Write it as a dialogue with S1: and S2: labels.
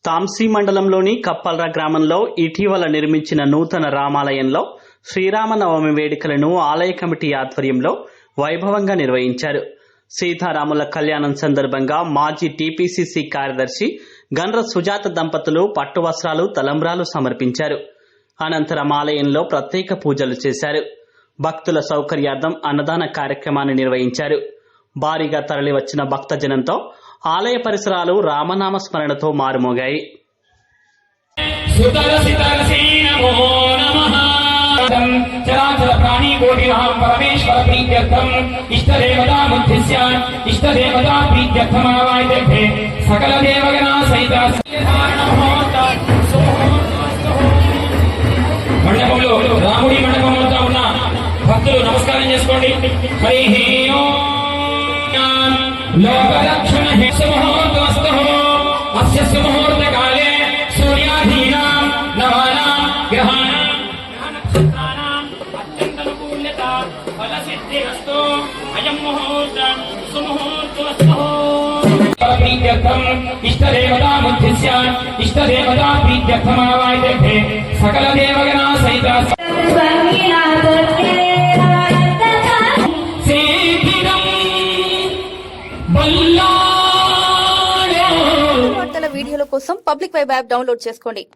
S1: తాంసీ మండలంలోని కప్పల్రా గ్రామంలో ఇటీవల నిర్మించిన నూతన రామాలయంలో శ్రీరామనవమి వేడుకలను ఆలయ కమిటీ ఆధ్వర్యంలో వైభవంగా నిర్వహించారు. సీతారాముల కళ్యాణం సందర్భంగా మాజీ టీపీసీసీ కార్యదర్శి గండ్ర సుజాత దంపతులు పట్టు వస్త్రాలు, తలంబ్రాలు సమర్పించారు. అనంతరం ఆలయంలో ప్రత్యేక పూజలు చేశారు. భక్తుల సౌకర్యార్థం అన్నదాన కార్యక్రమాన్ని నిర్వహించారు. భారీగా తరలివచ్చిన భక్తజనంతో ఆలయ పరిసరాలు రామనామ స్మరణతో మారుమోగాయి.
S2: మండపంలో రాముడి మండపంలో ఉన్న భక్తులు నమస్కారం చేసుకోండి. లోకరక్షణ ముహూర్తమస్తు అస్య ముహూర్త కాలే సూర్యాధీనాం నవానాం గ్రహాణాం నక్షత్రాణాం అత్యంతనుకూల్యత ఫలసిద్ధిరస్తు అయం ముహూర్తం సుముహూర్తమస్తు. ప్రీత్యర్థం ఇష్టదేవతాముద్దిశ్య ఇష్టదేవతా ప్రీత్యర్థమావాయితే సకల దేవగణా సహిత
S3: వార్తల వీడియోల కోసం పబ్లిక్ వెబ్ యాప్ డౌన్లోడ్ చేసుకోండి.